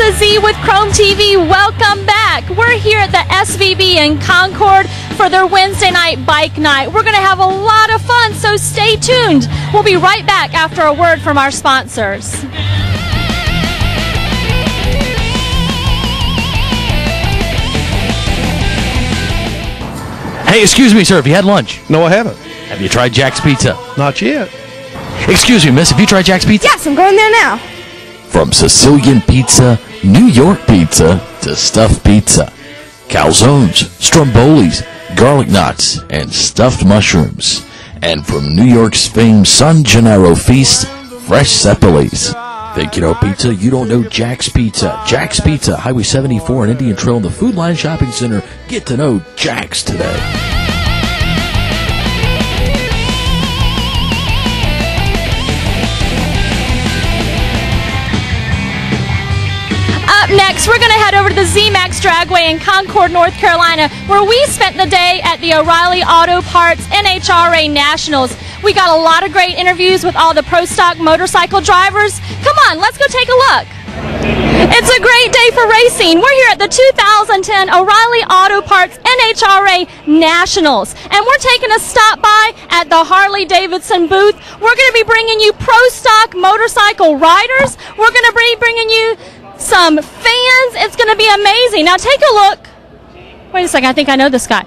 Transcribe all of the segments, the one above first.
to Z with Chrome TV. Welcome back. We're here at the SBB in Concord for their Wednesday night bike night. We're going to have a lot of fun, so stay tuned. We'll be right back after a word from our sponsors. Hey, excuse me, sir, have you had lunch? No, I haven't. Have you tried Jack's Pizza? Not yet. Excuse me, miss, have you tried Jack's Pizza? Yes, I'm going there now. From Sicilian pizza, New York pizza, to stuffed pizza, calzones, strombolis, garlic knots, and stuffed mushrooms. And from New York's famed San Gennaro feast, fresh seppilis. Think you know pizza? You don't know Jack's Pizza. Jack's Pizza, Highway 74 and Indian Trail in the Food Line Shopping Center. Get to know Jack's today. Up next, we're going to head over to the Z-Max Dragway in Concord, North Carolina, where we spent the day at the O'Reilly Auto Parts NHRA Nationals. We got a lot of great interviews with all the pro stock motorcycle drivers. Come on, let's go take a look. It's a great day for racing. We're here at the 2010 O'Reilly Auto Parts NHRA Nationals, and we're taking a stop by at the Harley-Davidson booth. We're going to be bringing you pro stock motorcycle riders. We're going to be bringing you some fans. It's going to be amazing. Now take a look. Wait a second, I think I know this guy.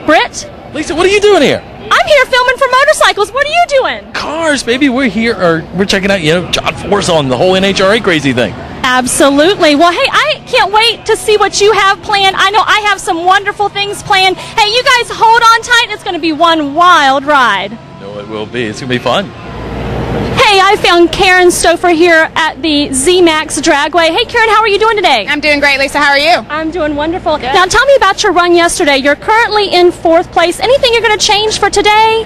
Britt? Lisa, what are you doing here? I'm here filming for motorcycles. What are you doing? Cars, baby. We're here, we're checking out, John Force on the whole NHRA crazy thing. Absolutely. Well, hey, I can't wait to see what you have planned. I know I have some wonderful things planned. Hey, you guys hold on tight. It's going to be one wild ride. No, it will be. It's going to be fun. Hey, I found Karen Stouffer here at the Z-Max Dragway. Hey, Karen, how are you doing today? I'm doing great, Lisa. How are you? I'm doing wonderful. Good. Now, tell me about your run yesterday. You're currently in 4th place. Anything you're going to change for today?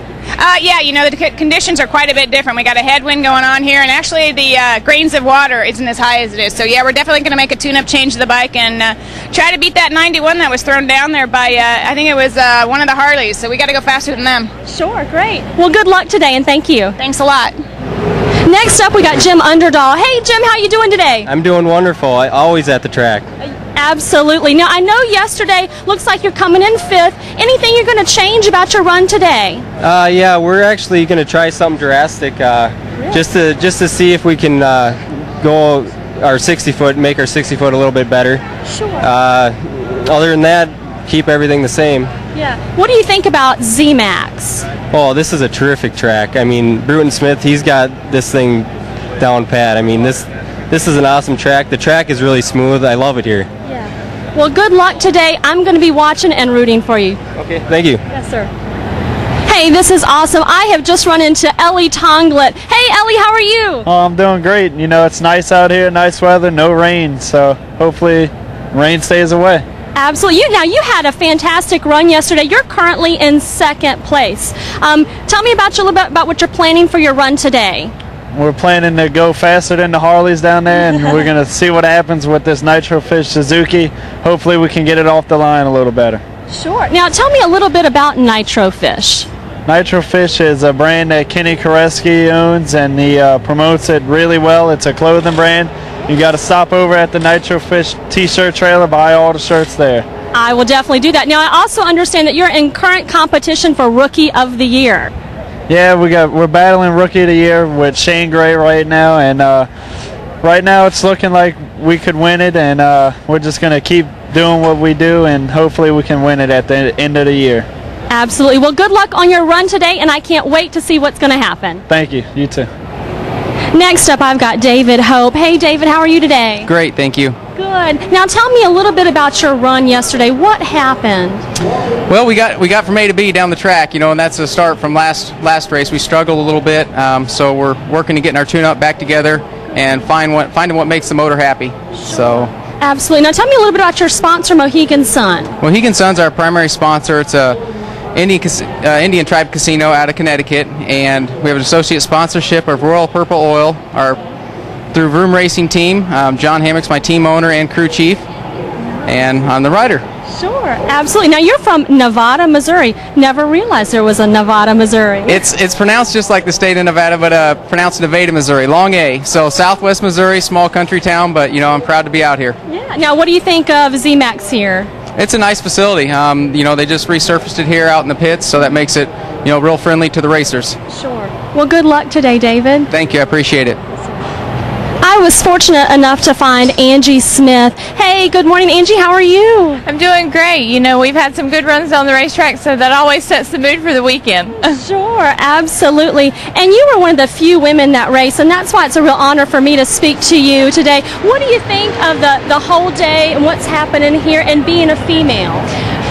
Yeah, the conditions are quite a bit different. We got a headwind going on here, and actually the grains of water isn't as high as it is. So, yeah, we're definitely going to make a tune-up change to the bike and try to beat that 91 that was thrown down there by, I think it was one of the Harleys. So we got to go faster than them. Sure, great. Well, good luck today, and thank you. Thanks a lot. Next up, we got Jim Underdahl. Hey, Jim, how you doing today? I'm doing wonderful. Always at the track. Absolutely. Now, I know yesterday looks like you're coming in 5th. Anything you're going to change about your run today? Yeah, we're actually going to try something drastic, Really? just to see if we can go our 60-foot, make our 60-foot a little bit better. Sure. Other than that, keep everything the same. Yeah. What do you think about Z-Max? Oh, this is a terrific track. I mean, Bruton Smith, he's got this thing down pat. I mean, this is an awesome track. The track is really smooth. I love it here. Yeah. Well, good luck today. I'm going to be watching and rooting for you. Okay, thank you. Yes, sir. Hey, this is awesome. I have just run into Ellie Tonglet. Hey, Ellie, how are you? Oh, I'm doing great. It's nice out here, nice weather, no rain, so hopefully rain stays away. Absolutely. Now, you had a fantastic run yesterday. You're currently in 2nd place. Tell me about what you're planning for your run today. We're planning to go faster than the Harleys down there, and we're going to see what happens with this Nitro Fish Suzuki. Hopefully we can get it off the line a little better. Sure. Now, tell me a little bit about Nitro Fish. Nitro Fish is a brand that Kenny Koreski owns, and he promotes it really well. It's a clothing brand. You got to stop over at the Nitro Fish t-shirt trailer, buy all the shirts there. I will definitely do that. Now, I also understand that you're in current competition for Rookie of the Year. Yeah, we're battling Rookie of the Year with Shane Gray right now, and right now it's looking like we could win it, and we're just going to keep doing what we do, and hopefully we can win it at the end of the year. Absolutely. Well, good luck on your run today, and I can't wait to see what's going to happen. Thank you. You too. Next up, I've got David Hope. Hey, David, how are you today? Great, thank you. Good. Now, tell me a little bit about your run yesterday. What happened? Well, we got from A to B down the track, and that's a start from last race. We struggled a little bit, so we're working to getting our tune-up back together and finding what makes the motor happy. So. Absolutely. Now, tell me a little bit about your sponsor, Mohegan Sun. Mohegan Sun's our primary sponsor. It's a Indian Tribe Casino out of Connecticut, and we have an associate sponsorship of Royal Purple Oil, through Vroom Racing Team. John Hammock's my team owner and crew chief, and I'm the rider. Sure, absolutely. Now you're from Nevada, Missouri. Never realized there was a Nevada, Missouri. It's pronounced just like the state of Nevada, but pronounced Nevada, Missouri. Long A. So Southwest Missouri, small country town, but I'm proud to be out here. Yeah. Now, what do you think of ZMAX here? It's a nice facility. They just resurfaced it here out in the pits, so that makes it real friendly to the racers. Sure. Well, good luck today, David. Thank you. I appreciate it. I was fortunate enough to find Angie Smith. Hey, good morning, Angie. How are you? I'm doing great. We've had some good runs on the racetrack, so that always sets the mood for the weekend. Sure, absolutely. And you were one of the few women that race, and that's why it's a real honor for me to speak to you today. What do you think of the whole day and what's happening here and being a female?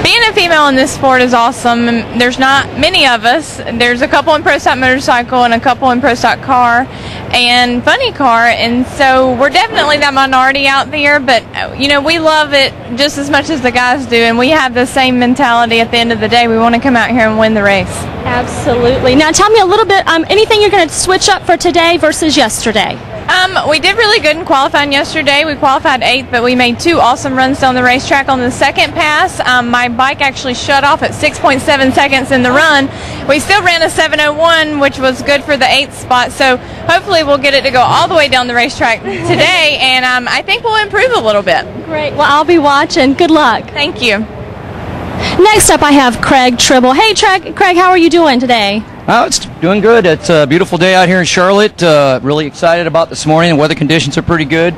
Being a female in this sport is awesome. There's not many of us. There's a couple in Pro Stock Motorcycle and a couple in Pro Stock Car and Funny Car, and so we're definitely that minority out there, but we love it just as much as the guys do, and we have the same mentality at the end of the day. We want to come out here and win the race. Absolutely. Now tell me a little bit, anything you're going to switch up for today versus yesterday? We did really good in qualifying yesterday. We qualified 8th, but we made 2 awesome runs down the racetrack. On the second pass, my bike actually shut off at 6.7 seconds in the run. We still ran a 7:01, which was good for the 8th spot, so hopefully we'll get it to go all the way down the racetrack today, and I think we'll improve a little bit. Great. Well, I'll be watching. Good luck. Thank you. Next up, I have Craig Tribble. Hey, Craig, how are you doing today? Oh, it's doing good. It's a beautiful day out here in Charlotte. Really excited about this morning. The weather conditions are pretty good.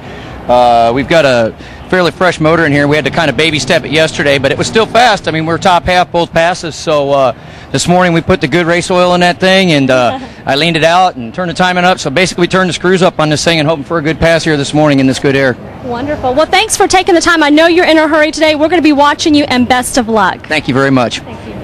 We've got a fairly fresh motor in here. We had to kind of baby step it yesterday, but it was still fast. I mean, we're top half both passes, so this morning we put the good race oil in that thing, and I leaned it out and turned the timing up. So basically we turned the screws up on this thing and hoping for a good pass here this morning in this good air. Wonderful. Well, thanks for taking the time. I know you're in a hurry today. We're going to be watching you, and best of luck. Thank you very much. Thank you.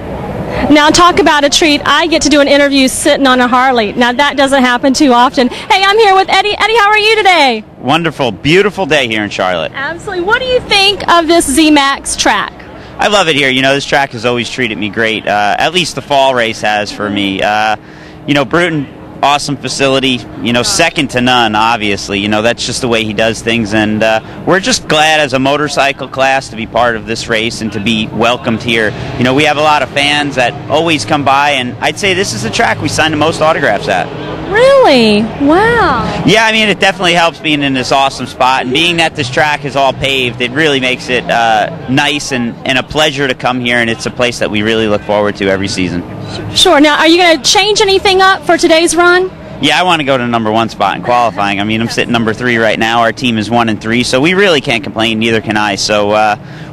Now, talk about a treat. I get to do an interview sitting on a Harley. Now, that doesn't happen too often. Hey, I'm here with Eddie. Eddie, how are you today? Wonderful. Beautiful day here in Charlotte. Absolutely. What do you think of this ZMAX track? I love it here. This track has always treated me great. At least the fall race has for me. Bruton, awesome facility. Second to none, obviously. That's just the way he does things. And we're just glad as a motorcycle class to be part of this race and to be welcomed here. We have a lot of fans that always come by, and I'd say this is the track we signed the most autographs at. Really? Wow. Yeah, I mean, it definitely helps being in this awesome spot, and being that this track is all paved, it really makes it nice and a pleasure to come here, and it's a place that we really look forward to every season. Sure. Now, are you going to change anything up for today's run? Yeah, I want to go to number 1 spot in qualifying. I mean, I'm sitting number 3 right now. Our team is 1 and 3, so we really can't complain. Neither can I. So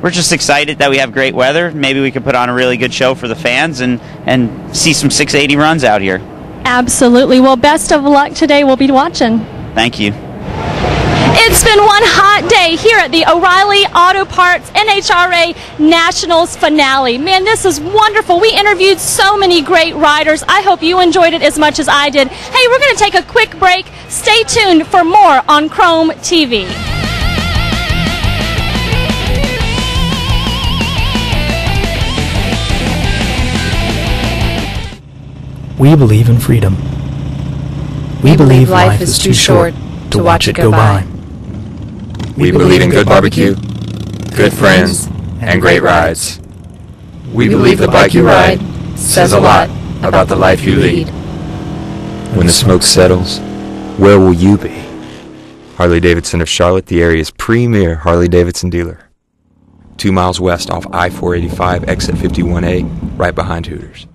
we're just excited that we have great weather. Maybe we could put on a really good show for the fans and see some 680 runs out here. Absolutely. Well, best of luck today. We'll be watching. Thank you. It's been one hot day here at the O'Reilly Auto Parts NHRA Nationals finale. Man, this is wonderful. We interviewed so many great riders. I hope you enjoyed it as much as I did. Hey, we're going to take a quick break. Stay tuned for more on Chrome TV. We believe in freedom. We believe life is too short to watch it go by. We believe in good barbecue, good friends, and great rides. We believe the bike you ride says a lot about the life you lead. When the smoke settles, where will you be? Harley-Davidson of Charlotte, the area's premier Harley-Davidson dealer. 2 miles west off I-485, exit 51A, right behind Hooters.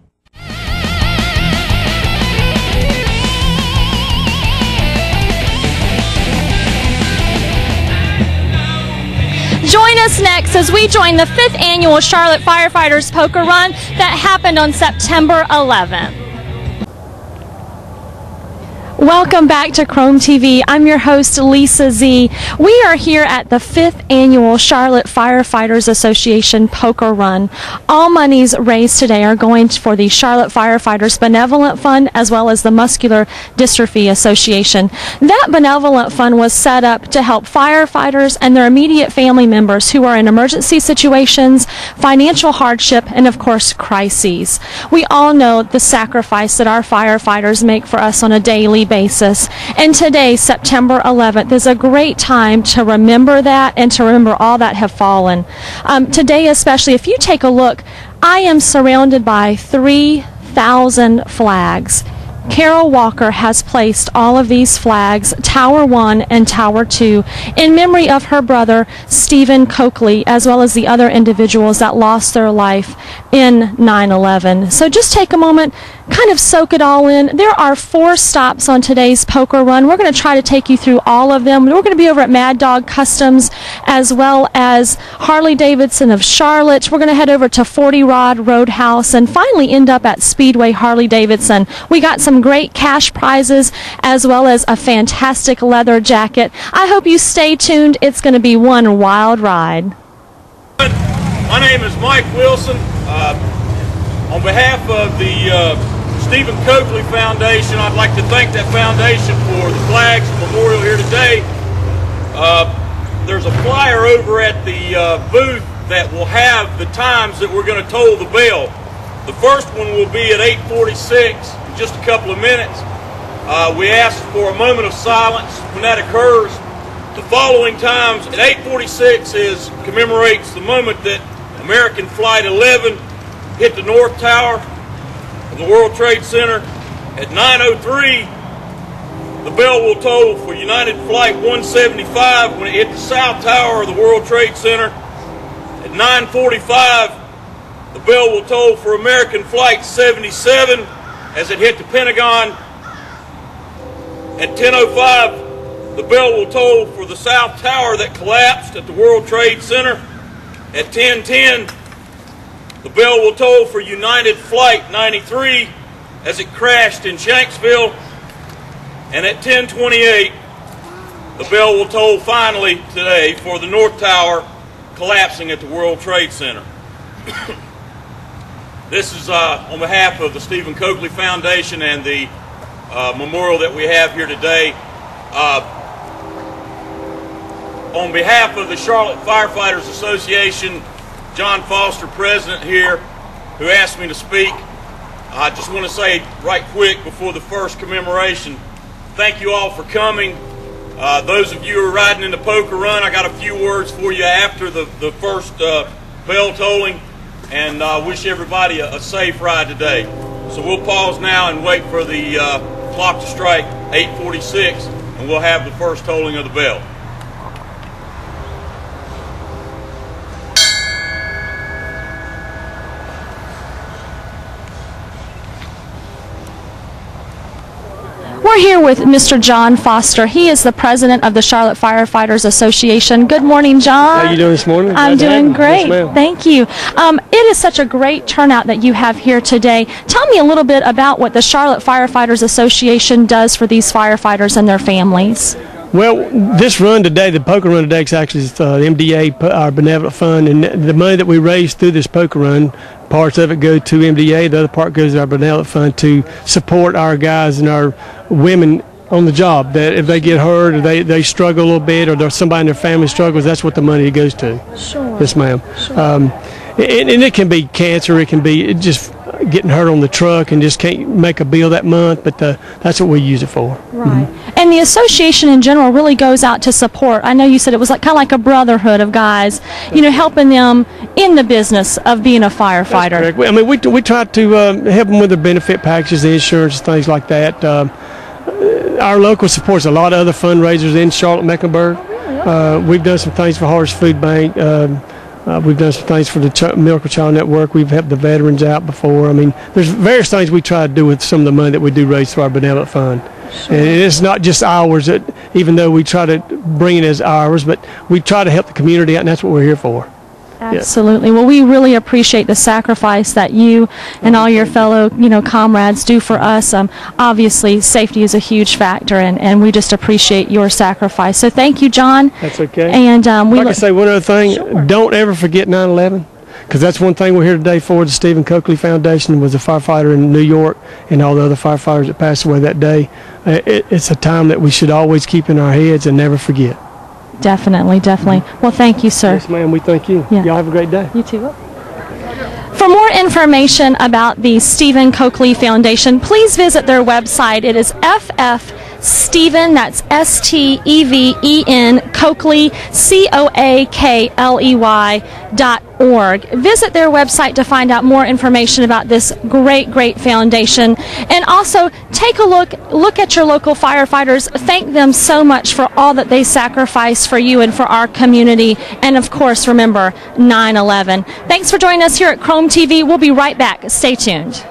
Join us next as we join the 5th annual Charlotte Firefighters Poker Run that happened on September 11th. Welcome back to Chrome TV. I'm your host, Lisa Z. We are here at the 5th annual Charlotte Firefighters Association Poker Run. All monies raised today are going for the Charlotte Firefighters Benevolent Fund as well as the Muscular Dystrophy Association. That benevolent fund was set up to help firefighters and their immediate family members who are in emergency situations, financial hardship, and of course crises. We all know the sacrifice that our firefighters make for us on a daily basis. And today, September 11th, is a great time to remember that and to remember all that have fallen. Today especially, if you take a look, I am surrounded by 3,000 flags. Carol Walker has placed all of these flags, Tower 1 and Tower 2, in memory of her brother, Stephen Coakley, as well as the other individuals that lost their life in 9/11. So just take a moment, kind of soak it all in. There are 4 stops on today's poker run. We're going to try to take you through all of them. We're going to be over at Mad Dog Customs as well as Harley Davidson of Charlotte. We're going to head over to 40 Rod Roadhouse and finally end up at Speedway Harley Davidson. We got some great cash prizes as well as a fantastic leather jacket. I hope you stay tuned. It's going to be one wild ride. My name is Mike Wilson. On behalf of the Stephen Coakley Foundation, I'd like to thank that foundation for the flags memorial here today. There's a flyer over at the booth that will have the times that we're going to toll the bell. The first one will be at 8:46, in just a couple of minutes. We ask for a moment of silence when that occurs. The following times at 8:46 commemorates the moment that American Flight 11 hit the North Tower of the World Trade Center. At 9:03, the bell will toll for United Flight 175 when it hit the South Tower of the World Trade Center. At 9:45, the bell will toll for American Flight 77 as it hit the Pentagon. At 10:05, the bell will toll for the South Tower that collapsed at the World Trade Center. At 10:10, the bell will toll for United Flight 93 as it crashed in Shanksville. And at 10:28, the bell will toll finally today for the North Tower collapsing at the World Trade Center. This is on behalf of the Stephen Coakley Foundation and the memorial that we have here today. On behalf of the Charlotte Firefighters Association, John Foster, president here, who asked me to speak, I just want to say right quick before the first commemoration, thank you all for coming. Those of you who are riding in the poker run, I got a few words for you after the first bell tolling, and wish everybody a safe ride today. So we'll pause now and wait for the clock to strike 8:46, and we'll have the first tolling of the bell. We're here with Mr. John Foster. He is the president of the Charlotte Firefighters Association. Good morning, John. How are you doing this morning? I'm doing great. Yes, thank you. It is such a great turnout that you have here today. Tell me a little bit about what the Charlotte Firefighters Association does for these firefighters and their families. Well, this run today, the poker run today, is actually the MDA, our benevolent fund, and the money that we raise through this poker run, parts of it go to MDA, the other part goes to our benevolent fund to support our guys and our women on the job, that if they get hurt or they struggle a little bit or there's somebody in their family struggles, that's what the money goes to. Sure. Yes, ma'am. Sure. And it can be cancer, it can be just getting hurt on the truck and just can't make a bill that month, but that's what we use it for. Right. Mm-hmm. And the association in general really goes out to support. I know you said it was kind of like a brotherhood of guys, helping them in the business of being a firefighter. That's correct. I mean, we try to help them with their benefit packages, the insurance, things like that. Our local supports a lot of other fundraisers in Charlotte, Mecklenburg. We've done some things for Horace Food Bank. We've done some things for the Miracle Child Network. We've helped the veterans out before. I mean, there's various things we try to do with some of the money that we do raise through our benevolent fund. Sure. And it's not just ours, even though we try to bring it as ours, but we try to help the community out, and that's what we're here for. Absolutely. Well, we really appreciate the sacrifice that you and all your fellow, comrades do for us. Obviously, safety is a huge factor, and we just appreciate your sacrifice. So thank you, John. That's okay. And if I can say one other thing, Sure. Don't ever forget 9/11, because that's one thing we're here today for. The Stephen Coakley Foundation was a firefighter in New York, and all the other firefighters that passed away that day. It's a time that we should always keep in our heads and never forget. Definitely, definitely. Well, thank you, sir. Yes, ma'am. We thank you. Yeah. Y'all have a great day. You too. For more information about the Stephen Coakley Foundation, please visit their website. It is Stephen, that's STEVEN, Coakley, COAKLEY.org. Visit their website to find out more information about this great foundation. And also, take a look at your local firefighters. Thank them so much for all that they sacrifice for you and for our community. And of course, remember 9/11. Thanks for joining us here at Chrome TV. We'll be right back. Stay tuned.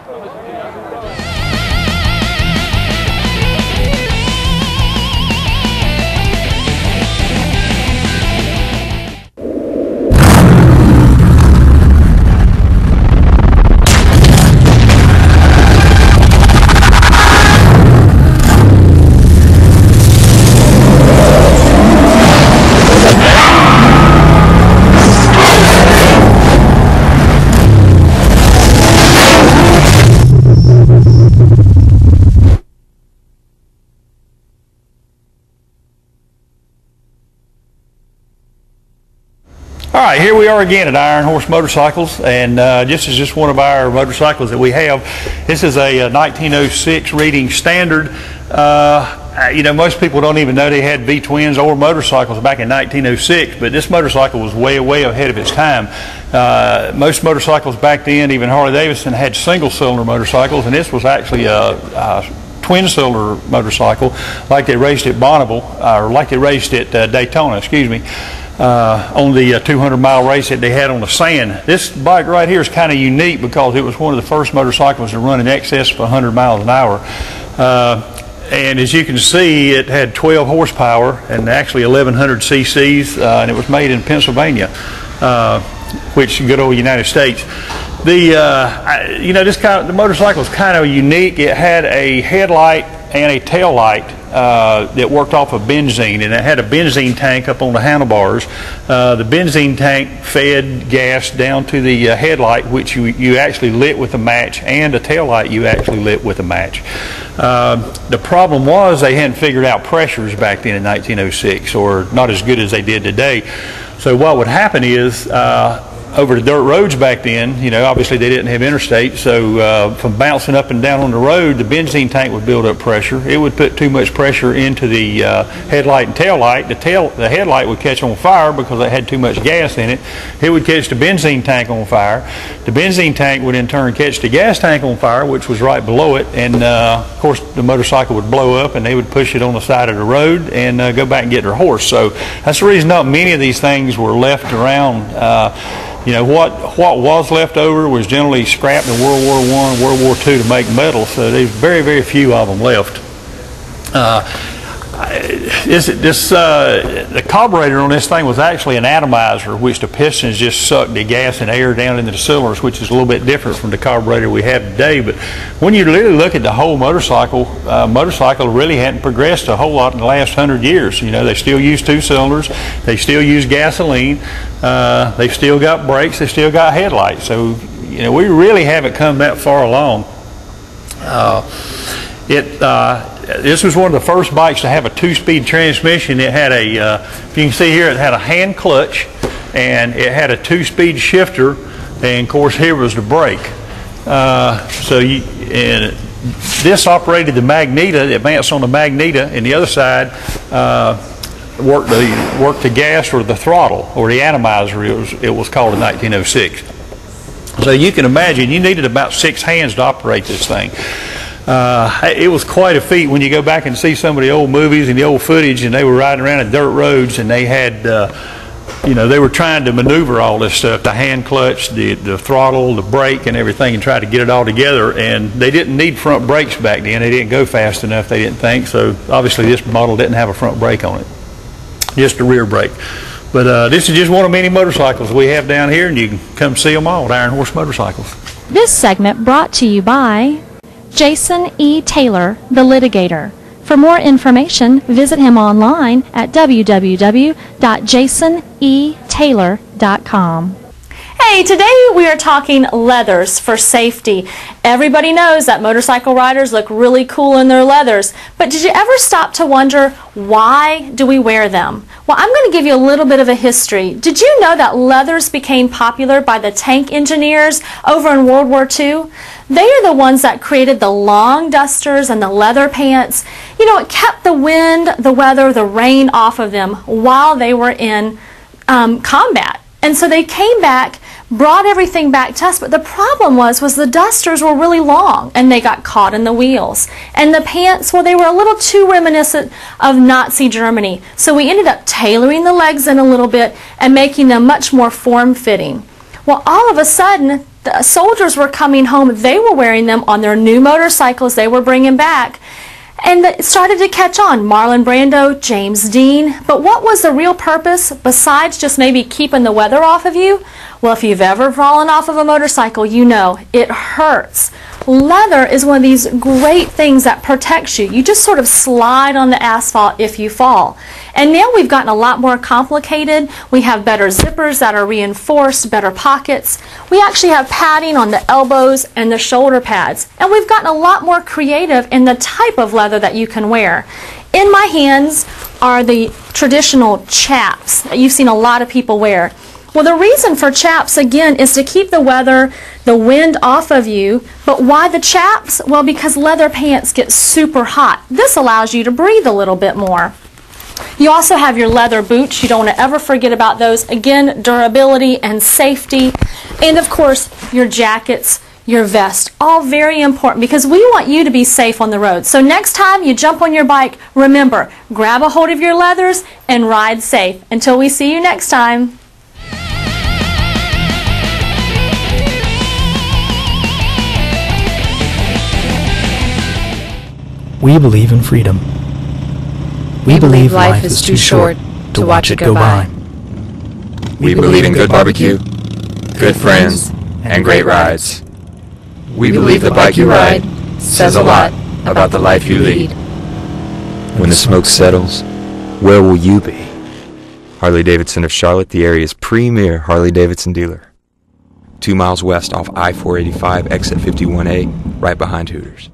All right, here we are again at Iron Horse Motorcycles, and this is just one of our motorcycles that we have. This is a 1906 reading standard. You know, most people don't even know they had V-twins or motorcycles back in 1906, but this motorcycle was way ahead of its time. Most motorcycles back then, even Harley-Davidson, had single-cylinder motorcycles, and this was actually a twin-cylinder motorcycle like they raced at Bonneville, or like they raced at Daytona, excuse me. On the 200-mile race that they had on the sand. This bike right here is kind of unique because it was one of the first motorcycles to run in excess of 100 miles an hour. And as you can see, it had 12 horsepower and actually 1,100 cc's, and it was made in Pennsylvania, which is good old United States. You know, the motorcycle is kind of unique. It had a headlight and a tail light that worked off of benzene, and it had a benzene tank up on the handlebars. The benzene tank fed gas down to the headlight, which you actually lit with a match, and the tail light you actually lit with a match. The problem was they hadn't figured out pressures back then in 1906, or not as good as they did today. So what would happen is over the dirt roads back then, you know, obviously they didn't have interstate, so from bouncing up and down on the road, the benzene tank would build up pressure. It would put too much pressure into the headlight and tail light. The headlight would catch on fire because it had too much gas in it. It would catch the benzene tank on fire. The benzene tank would in turn catch the gas tank on fire, which was right below it, and of course the motorcycle would blow up, and they would push it on the side of the road and go back and get their horse. So that's the reason not many of these things were left around. You know, what was left over was generally scrapped in World War I, World War II to make metal, so there's very few of them left. The carburetor on this thing was actually an atomizer, which the pistons just sucked the gas and air down into the cylinders, which is a little bit different from the carburetor we have today. But when you really look at the whole motorcycle, motorcycle really hadn't progressed a whole lot in the last 100 years. You know, they still use two cylinders, they still use gasoline, they've still got brakes, they still got headlights. So, you know, we really haven't come that far along. This was one of the first bikes to have a two-speed transmission. It had a, if you can see here, it had a hand clutch, and it had a two-speed shifter, and of course here was the brake. This operated the magneto, the advance on the magneto, and the other side worked the gas or the throttle, or the atomizer it was called in 1906. So you can imagine you needed about 6 hands to operate this thing. It was quite a feat when you go back and see some of the old movies and the old footage, and they were riding around in dirt roads, and they had, you know, they were trying to maneuver all this stuff, the hand clutch, the throttle, the brake, and everything, and try to get it all together. And they didn't need front brakes back then. They didn't go fast enough, they didn't think. So obviously this model didn't have a front brake on it, just a rear brake. But this is just one of many motorcycles we have down here, and you can come see them all at Iron Horse Motorcycles. This segment brought to you by Jason E. Taylor, the litigator. For more information, visit him online at www.jasonetaylor.com. Hey, today we are talking leathers for safety. Everybody knows that motorcycle riders look really cool in their leathers, but did you ever stop to wonder, why do we wear them? Well, I'm going to give you a little bit of a history. Did you know that leathers became popular by the tank engineers over in World War II? They are the ones that created the long dusters and the leather pants. You know, it kept the wind, the weather, the rain off of them while they were in combat. And so they came back, brought everything back to us, but the problem was the dusters were really long and they got caught in the wheels. And the pants, well, they were a little too reminiscent of Nazi Germany. So we ended up tailoring the legs in a little bit and making them much more form-fitting. Well, all of a sudden, the soldiers were coming home. They were wearing them on their new motorcycles they were bringing back. And it started to catch on. Marlon Brando, James Dean. But what was the real purpose besides just maybe keeping the weather off of you? Well, if you've ever fallen off of a motorcycle, you know it hurts. Leather is one of these great things that protects you. You just sort of slide on the asphalt if you fall. And now we've gotten a lot more complicated. We have better zippers that are reinforced, better pockets. We actually have padding on the elbows and the shoulder pads. And we've gotten a lot more creative in the type of leather that you can wear. In my hands are the traditional chaps that you've seen a lot of people wear. Well, the reason for chaps, again, is to keep the weather, the wind off of you. But why the chaps? Well, because leather pants get super hot. This allows you to breathe a little bit more. You also have your leather boots. You don't want to ever forget about those. Again, durability and safety. And, of course, your jackets, your vest. All very important because we want you to be safe on the road. So next time you jump on your bike, remember, grab a hold of your leathers and ride safe. Until we see you next time. We believe in freedom. We believe life is too short to watch it go by. We believe in good barbecue, good friends, and great rides. We believe the bike you ride says a lot about the life you lead. When the smoke settles, where will you be? Harley-Davidson of Charlotte, the area's premier Harley-Davidson dealer. 2 miles west off I-485, exit 51A, right behind Hooters.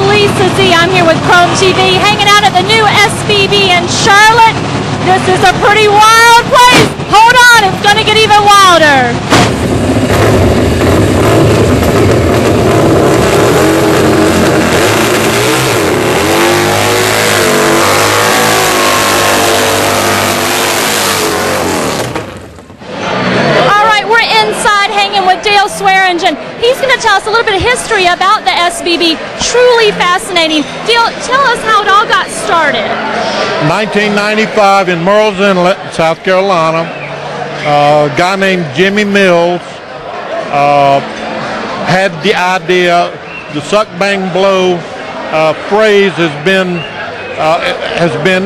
Lisa Z. I'm here with Chrome TV, hanging out at the new SBB in Charlotte. This is a pretty wild place. Hold on, it's going to get even wilder. All right, we're inside hanging with Dale Swearingen. He's going to tell us a little bit of history about the SBB. Truly fascinating. Dale, tell us how it all got started. 1995 in Murrells Inlet, South Carolina. A guy named Jimmy Mills had the idea. The suck, bang, blow phrase has been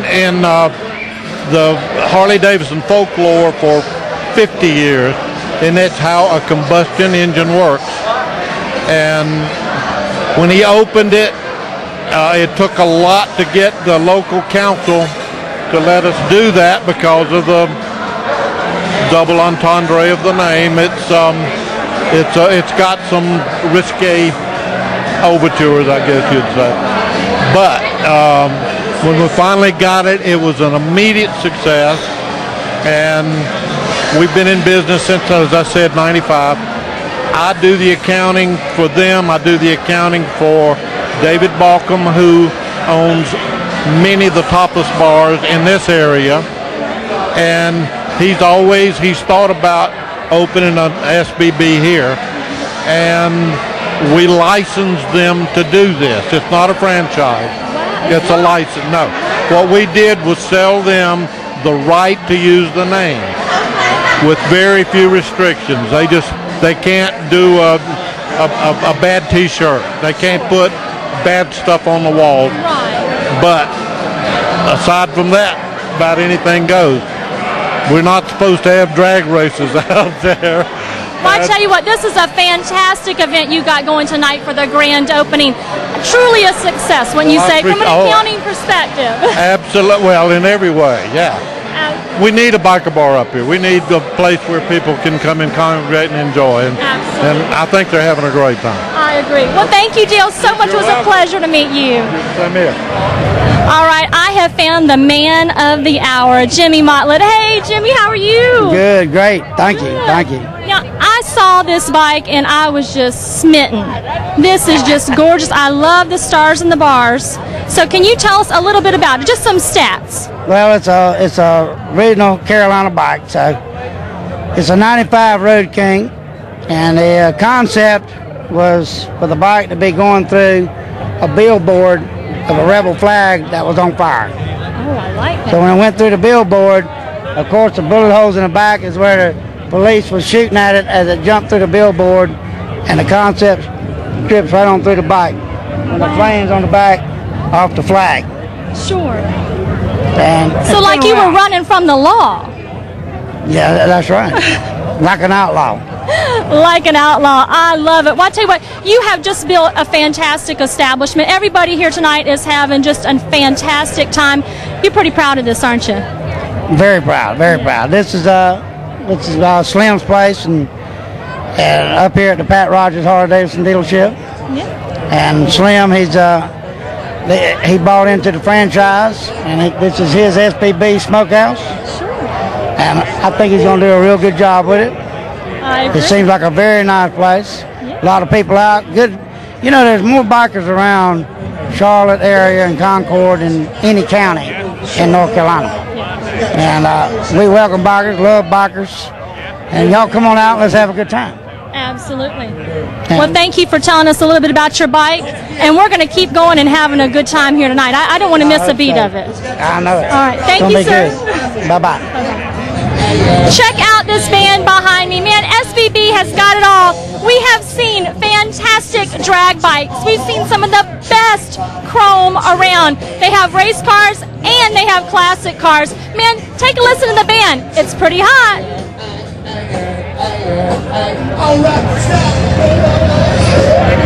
in the Harley-Davidson folklore for 50 years. And that's how a combustion engine works. And when he opened it, it took a lot to get the local council to let us do that because of the double entendre of the name. It's got some risque overtures, I guess you'd say. But when we finally got it, it was an immediate success. And we've been in business since, as I said, 95. I do the accounting for them. I do the accounting for David Balcom, who owns many of the topless bars in this area. And he's thought about opening an SBB here. And we license them to do this. It's not a franchise. It's a license. No. What we did was sell them the right to use the name with very few restrictions. They can't do a bad t-shirt. They can't put bad stuff on the wall. But aside from that, about anything goes. We're not supposed to have drag races out there. Well, I tell you what, this is a fantastic event you got going tonight for the grand opening. truly a success when you say from an accounting perspective. Absolutely. Well, in every way, yeah. We need a biker bar up here. We need a place where people can come and congregate and enjoy. And I think they're having a great time. I agree. Well, thank you, Dale, so much. It was a pleasure to meet you. Same here. All right, I have found the man of the hour, Jimmy Motlett. Hey, Jimmy, how are you? Good, great. Thank you, thank you. Now, I saw this bike and I was just smitten. This is just gorgeous. I love the stars and the bars. So can you tell us a little bit about it? Just some stats. Well, it's a original Carolina bike. So it's a 95 Road King, and the concept was for the bike to be going through a billboard of a rebel flag that was on fire. Oh, I like that. So when I went through the billboard, of course the bullet holes in the back is where the police was shooting at it as it jumped through the billboard, and the concept strips right on through the bike. And the flames on the back off the flag. Sure. And so like you were running from the law. Yeah, that's right. Like an outlaw. Like an outlaw. I love it. Well, I tell you what, you have just built a fantastic establishment. Everybody here tonight is having just a fantastic time. You're pretty proud of this, aren't you? Very proud, very proud. This is Slim's place, and up here at the Pat Rogers Harley-Davidson dealership. Yeah. And Slim, he bought into the franchise, and this is his SBB Smokehouse. Sure. And I think he's going to do a real good job with it. I agree. It seems like a very nice place. Yeah. A lot of people out. Good. You know, there's more bikers around Charlotte area and Concord than any county in North Carolina. And we welcome bikers, love bikers. And y'all come on out and let's have a good time. Absolutely. Well, thank you for telling us a little bit about your bike. And we're going to keep going and having a good time here tonight. I don't want to miss a beat of it. I know it. All right. Thank you, sir. Bye-bye. Check out this van behind me. Man, SBB has got it all. We have seen fantastic drag bikes. We've seen some of the best chrome around. They have race cars and they have classic cars. Man, take a listen to the band. It's pretty hot.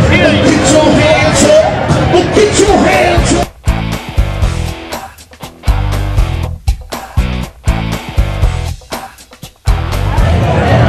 Get your hands up. Get your hands up.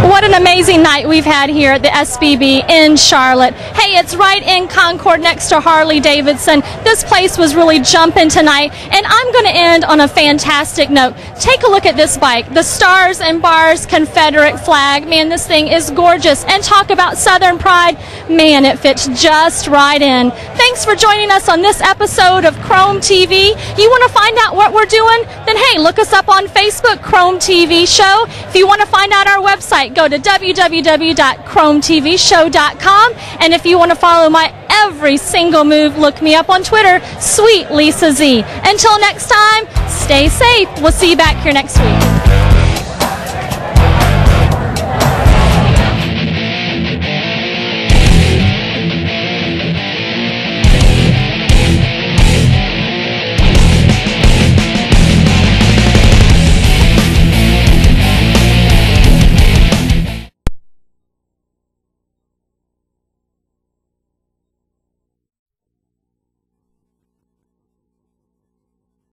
What an amazing night we've had here at the SBB in Charlotte. Hey, it's right in Concord next to Harley-Davidson. This place was really jumping tonight, and I'm going to end on a fantastic note. Take a look at this bike, the Stars and Bars Confederate flag. Man, this thing is gorgeous. And talk about Southern pride. Man, it fits just right in. Thanks for joining us on this episode of Chrome TV. You want to find out what we're doing? Then hey, look us up on Facebook, Chrome TV Show. If you want to find out our website, go to www.chrometvshow.com. And if you want to follow my every single move, look me up on Twitter, Sweet Lisa Z. Until next time, stay safe. We'll see you back here next week.